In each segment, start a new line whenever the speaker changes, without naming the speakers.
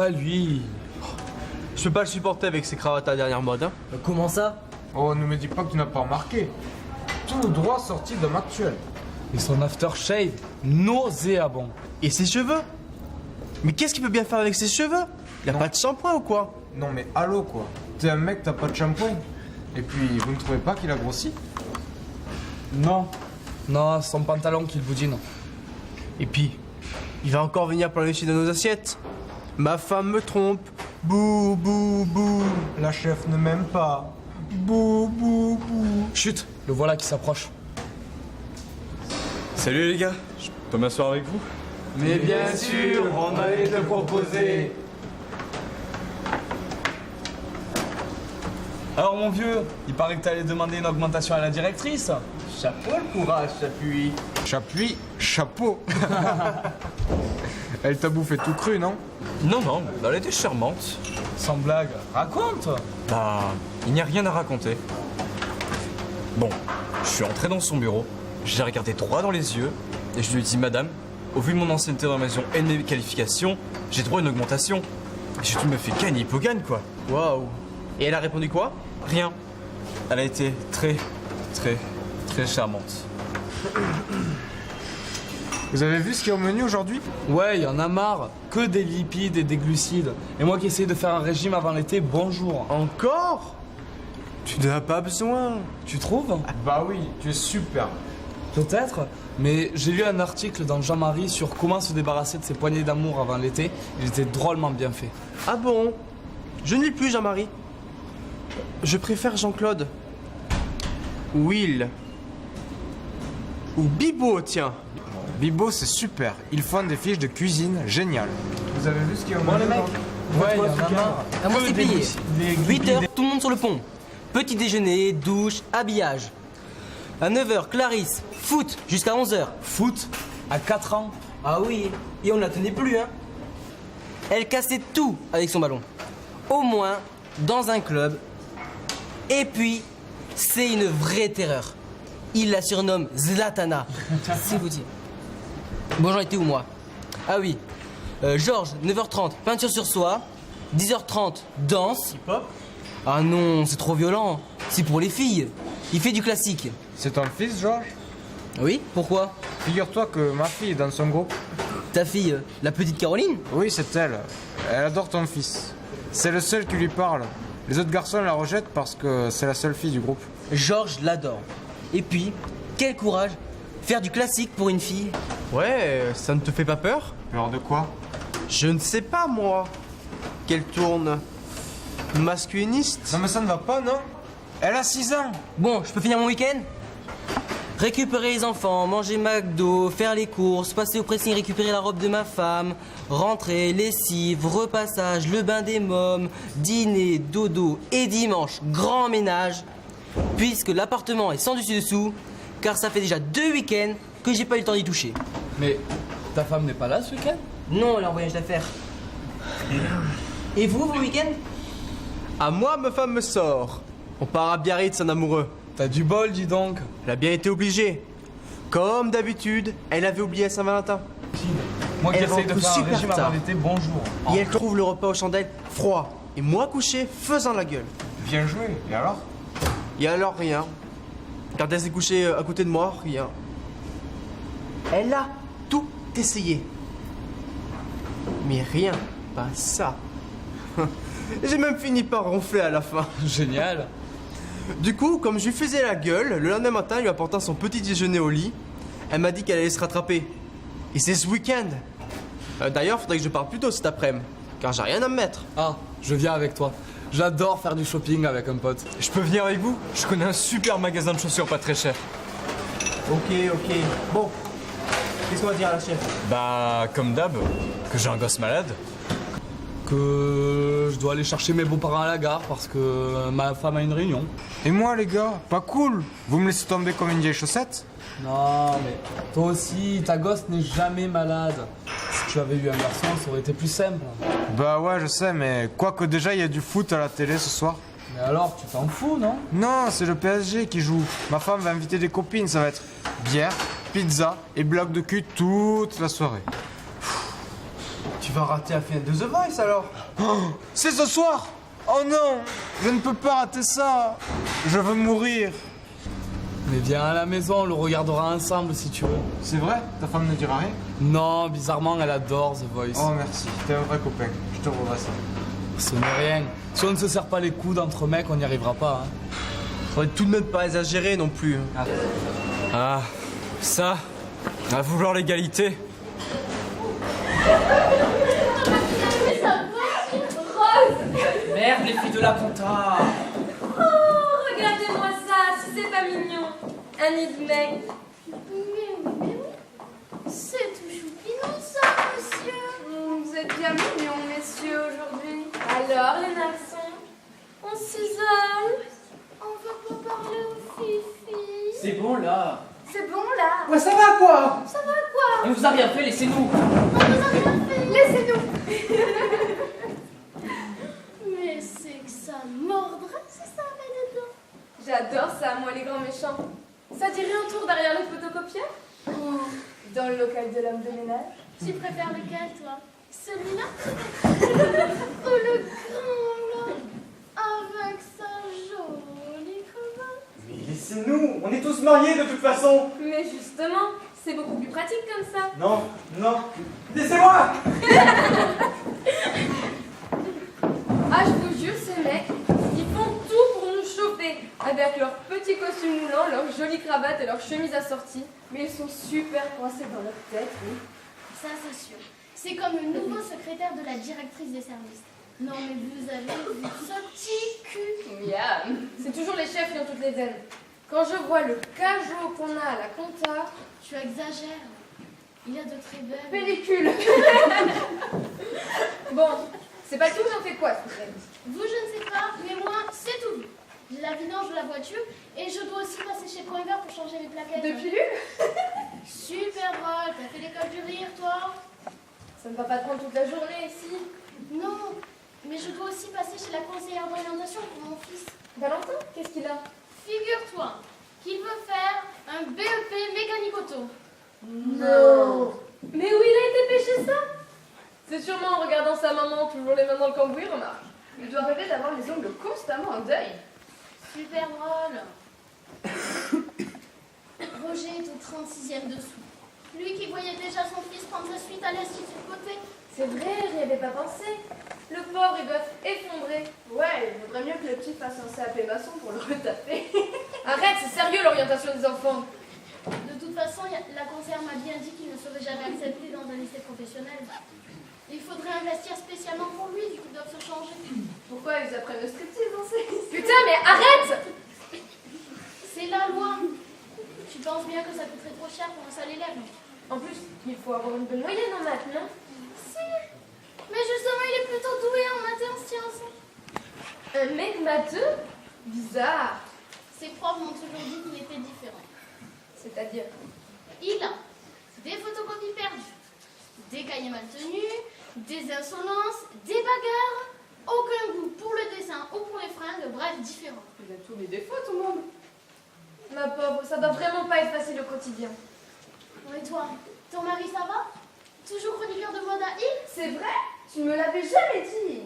Ouais, lui...
Je peux pas le supporter avec ses cravates à la dernière mode, hein.
Comment ça?
Oh, ne me dis pas que tu n'as pas remarqué. Tout droit sorti d'homme actuel.
Et son aftershave, nauséabond.
Et ses cheveux? Mais qu'est-ce qu'il peut bien faire avec ses cheveux? Il a
Non.
pas de shampoing ou quoi?
Non mais allô quoi. T'es un mec, t'as pas de shampoing. Et puis, vous ne trouvez pas qu'il a grossi?
Non. Non, son pantalon qui le boudine.
Et puis, il va encore venir plancher dans nos assiettes. Ma femme me trompe. Bouh, bouh, bouh.
La chef ne m'aime pas. Bouh, bouh, bouh.
Chut, le voilà qui s'approche.
Salut les gars, je peux m'asseoir avec vous?
Mais bien sûr, on allait te proposer.
Alors mon vieux, il paraît que t'allais demander une augmentation à la directrice.
Chapeau le courage, Chapuis.
Chapuis, chapeau. Elle t'a bouffé tout cru, non?
Non, non, elle était charmante.
Sans blague, raconte.
Bah, il n'y a rien à raconter. Bon, je suis entré dans son bureau, j'ai regardé droit dans les yeux et je lui ai dit, madame, au vu de mon ancienneté dans la maison et de mes qualifications, j'ai droit à une augmentation. Et tu me fais gagner pour gagne quoi.
Waouh. Et elle a répondu quoi?
Rien. Elle a été très, très, très charmante.
Vous avez vu ce qu'il y a au menu aujourd'hui?
Ouais, y en a marre. Que des lipides et des glucides. Et moi qui essaye de faire un régime avant l'été, bonjour.
Encore? Tu n'en as pas besoin.
Tu trouves?
Bah oui, tu es super.
Peut-être. Mais j'ai lu un article dans Jean-Marie sur comment se débarrasser de ses poignées d'amour avant l'été. Il était drôlement bien fait.
Ah bon? Je ne lis plus Jean-Marie. Je préfère Jean-Claude. Ou Will. Ou Bibo, tiens.
Bibo, c'est super. Ils font des fiches de cuisine géniales. Vous avez vu ce qu'il y a au menu aujourd'hui?
Ouais, y en a marre.
À moi, c'est payé.
des
8 heures, tout le monde sur le pont. Petit déjeuner, douche, habillage. À 9 h, Clarisse, foot jusqu'à 11 h.
Foot à 4 ans.
Ah oui, et on ne la tenait plus, hein. Elle cassait tout avec son ballon. Au moins, dans un club. Et puis, c'est une vraie terreur. Il la surnomme Zlatana. C'est vous dire. Bon, j'en étais où, moi? Ah oui. Georges, 9 h 30, peinture sur soie. 10 h 30, danse.
Hip-hop?
Ah non, c'est trop violent. C'est pour les filles. Il fait du classique.
C'est ton fils, Georges?
Oui, pourquoi?
Figure-toi que ma fille est dans son groupe.
Ta fille, la petite Caroline?
Oui, c'est elle. Elle adore ton fils. C'est le seul qui lui parle. Les autres garçons la rejettent parce que c'est la seule fille du groupe.
Georges l'adore. Et puis, quel courage. Faire du classique pour une fille.
Ouais, ça ne te fait pas peur?
Peur de quoi?
Je ne sais pas, moi. Qu'elle tourne masculiniste?
Non mais ça ne va pas, non? Elle a 6 ans.
Bon, je peux finir mon week-end? Récupérer les enfants, manger McDo, faire les courses, passer au pressing, récupérer la robe de ma femme, rentrer, lessive, repassage, le bain des mômes, dîner, dodo et dimanche, grand ménage. Puisque l'appartement est sans dessus-dessous, car ça fait déjà 2 week-ends que j'ai pas eu le temps d'y toucher.
Mais ta femme n'est pas là ce week-end?
Non, elle est en voyage d'affaires. Et vous, vos week-ends?
À moi, ma femme me sort. On part à Biarritz, un amoureux.
T'as du bol, dis donc.
Elle a bien été obligée. Comme d'habitude, elle avait oublié Saint-Valentin.
Moi qui
Elle
essaye de
rentre
faire un
super
régime
tard.
avant l'été, bonjour.
Et elle trouve le repas aux chandelles froid. Et moi couché, faisant la gueule.
Bien joué. Et alors?
Et alors rien. Quand elle s'est couchée à côté de moi, rien. Elle a tout essayé. Mais rien, pas ça. J'ai même fini par ronfler à la fin.
Génial.
Du coup, comme je lui faisais la gueule, le lendemain matin, lui apportant son petit déjeuner au lit, elle m'a dit qu'elle allait se rattraper. Et c'est ce week-end. D'ailleurs, faudrait que je parte plus tôt cet après-midi, car j'ai rien à me mettre.
Ah, je viens avec toi. J'adore faire du shopping avec un pote.
Je peux venir avec vous? Je connais un super magasin de chaussures pas très cher.
Ok. Bon, qu'est-ce qu'on va dire à la chef?
Bah, comme d'hab, que j'ai un gosse malade.
Que je dois aller chercher mes beaux-parents à la gare parce que ma femme a une réunion.
Et moi, les gars, pas cool. Vous me laissez tomber comme une vieille chaussette?
Non, mais toi aussi, ta gosse n'est jamais malade. Si tu avais eu un garçon, ça aurait été plus simple.
Bah ouais, je sais, mais quoique déjà, il y a du foot à la télé ce soir.
Mais alors, tu t'en fous, non?
Non, c'est le PSG qui joue. Ma femme va inviter des copines, ça va être bière, pizza et bloc de cul toute la soirée.
Tu
vas rater la finale de The Voice alors.
C'est ce soir. Oh non, je ne peux pas rater ça. Je veux mourir.
Mais viens à la maison, on le regardera ensemble si tu veux.
C'est vrai? Ta femme ne dira rien?
Non, bizarrement, elle adore The Voice.
Oh merci, t'es un vrai copain. Je te revois ça.
Ce n'est rien. Si on ne se serre pas les coudes entre mecs, on n'y arrivera pas. Hein.
Faudrait tout de même pas exagérer non plus.
Ah, ça, à vouloir l'égalité.
Merde, les filles de la compta.
Oh, regardez-moi ça, si c'est pas mignon. Un nid de mec.
Mais oui. C'est tout choupinou ça, monsieur.
Vous êtes bien mignons, messieurs, aujourd'hui. Alors, les garçons,
On s'isole. On va pas parler aux filles.
C'est bon là.
c'est bon là.
Ouais, ça va quoi?
Ça va quoi?
On vous a rien fait, laissez-nous.
On nous a rien fait.
Laissez-nous.
Mais c'est que ça mordrait si ça avait dedans.
J'adore ça, moi, les grands méchants. Ça dirait un tour derrière le photocopieur? Dans le local de l'homme de ménage?
Tu préfères lequel, toi? Celui-là? Ou le grand là? Avec sa jolie cravate?
Mais laissez-nous, on est tous mariés de toute façon.
Mais justement, c'est beaucoup plus pratique comme ça.
Non, non, laissez-moi.
Ah, je vous jure, ces mecs, ils font tout pour nous chauffer. Avec leurs petits costumes moulants, leurs jolies cravates et leurs chemises assorties. Mais ils sont super coincés dans leur tête, oui.
Ça, c'est sûr. C'est comme le nouveau secrétaire de la directrice des services. Non, mais vous avez vu ce petit cul.
Miam. C'est toujours les chefs qui ont toutes les ailes. Quand je vois le cajot qu'on a à la compta...
Tu exagères. Il a de très belles...
Pellicule. Bon, c'est pas tout, j'en fais quoi, ce truc?
Vous, je ne sais pas, mais moi, c'est tout vu. J'ai la vidange de la voiture et je dois aussi passer chez Coimbert pour changer les plaquettes.
De pilule?
Super drôle. T'as fait l'école du rire, toi?
Ça ne va pas te prendre toute la journée ici.
Non, mais je dois aussi passer chez la conseillère d'orientation pour mon fils.
Valentin, qu'est-ce qu'il a?
Figure-toi qu'il veut faire un BEP mécanique auto.
Non. Mais où il a été pêcher ça? C'est sûrement en regardant sa maman, toujours les mains dans le cambouis, remarque. Il doit rêver d'avoir les ongles constamment en deuil.
Super drôle. Roger est au 36e dessous. Lui qui voyait déjà son fils prendre sa suite à l'Institut de côté.
C'est vrai, j'y avais pas pensé. Le pauvre, il doit effondrer. Ouais, il vaudrait mieux que le petit fasse un CAP maçon pour le retaper. Arrête, c'est sérieux l'orientation des enfants.
De toute façon, la conseillère m'a bien dit qu'il ne serait jamais accepté dans un lycée professionnel. Il faudrait investir spécialement pour lui, du coup, ils doivent se changer.
Pourquoi ils apprennent le striptease dans ces... Putain, mais arrête!
C'est la loi. Tu penses bien que ça coûterait trop cher pour un seul élève?
En plus, il faut avoir une bonne moyenne en maths, non?
Si. Mais justement, il est plutôt doué en maths et en sciences.
Un mec matheux? Bizarre.
Ses profs m'ont toujours dit qu'il était différent.
C'est-à-dire?
Il a des photocopies perdues, des cahiers mal tenus, des insolences, des bagarres, aucun goût pour le dessin ou pour les fringues, bref, différent.
Il a tous les défauts, tout le monde. Ma pauvre, ça doit vraiment pas être facile au quotidien.
Et toi, ton mari, ça va? Toujours chroniqueur de mode à Hill?
C'est vrai? Tu ne me l'avais jamais dit.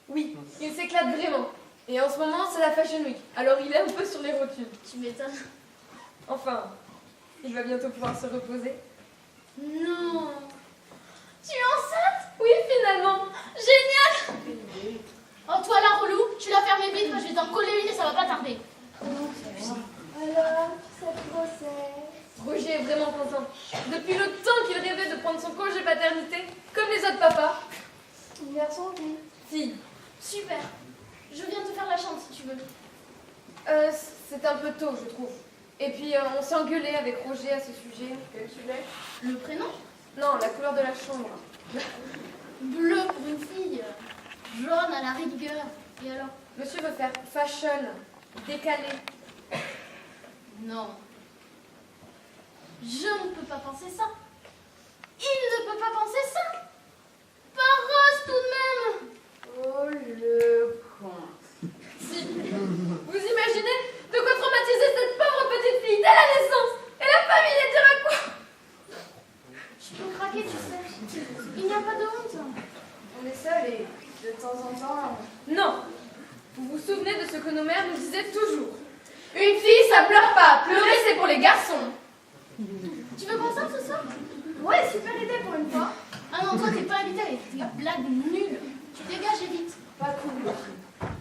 Oui, il s'éclate vraiment. Et en ce moment, c'est la Fashion Week. Alors il est un peu sur les rotules.
Tu m'étonnes.
Enfin, il va bientôt pouvoir se reposer.
Non. Tu es enceinte?
Oui, finalement.
Génial! Oh, toi la relou, tu l'as fermé vite, moi je vais t'en coller une et ça va pas tarder.
Alors, cette grossesse. Roger est vraiment content. Depuis le temps qu'il rêvait de prendre son congé paternité, comme les autres papas. Garçon, oui. Fille.
Super. Je viens te faire la chambre si tu veux.
C'est un peu tôt, je trouve. Et puis, on s'est engueulé avec Roger à ce sujet. Quel sujet?
Le prénom?
Non, la couleur de la chambre.
Bleu pour une fille. Jaune à la rigueur. Et alors?
Monsieur veut faire fashion, décalé.
Non. Je ne peux pas penser ça. Il ne peut pas penser ça. Pas rose tout de même.
Oh le con. Si. Vous imaginez de quoi traumatiser cette pauvre petite fille dès la naissance? Et la famille, elle dira quoi?
Je peux craquer, tu sais.
de ce que nos mères nous disaient toujours. Une fille, ça pleure pas. Pleurer, c'est pour les garçons.
Tu veux qu'on sorte ce soir? Ouais, super idée pour une fois. Ah non, toi t'es pas invité avec tes blagues nulles. Tu dégages et vite.
Pas cool.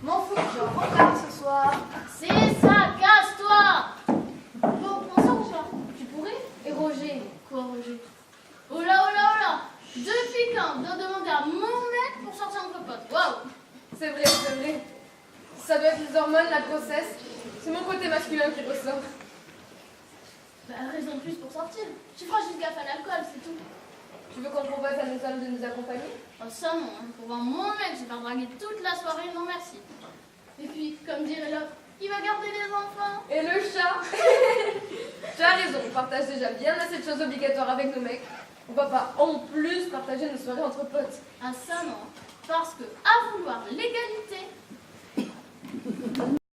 M'en fous, je rentre ce soir.
C'est ça, casse-toi. Bon, on sort ou pas? Tu pourrais?
Et Roger?
Quoi, Roger? Oh là, oh là, oh là. Depuis quand on doit demander à mon mec pour sortir entre potes? Waouh.
C'est vrai, c'est vrai. Ça doit être les hormones, la grossesse. C'est mon côté masculin qui ressort.
Bah, raison de plus pour sortir. Tu feras juste gaffe à l'alcool, c'est tout.
Tu veux qu'on propose à nos hommes de nous accompagner?
Oh, ça non, hein. Pour voir mon mec, je vais faire draguer toute la soirée, non merci. Et puis, comme dirait l'autre, il va garder les enfants.
Et le chat? Tu as raison, on partage déjà bien assez de choses obligatoires avec nos mecs. On va pas en plus partager nos soirées entre potes.
Ah ça non, parce que à vouloir l'égalité,